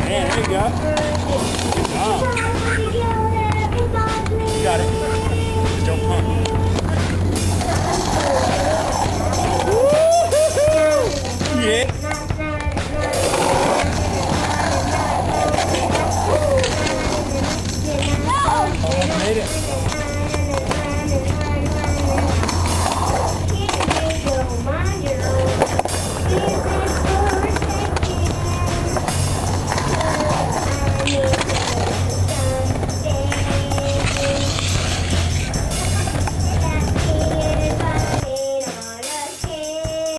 Yeah, there you go. Good job. You got it. Just don't pump. Yeah. Almost made it.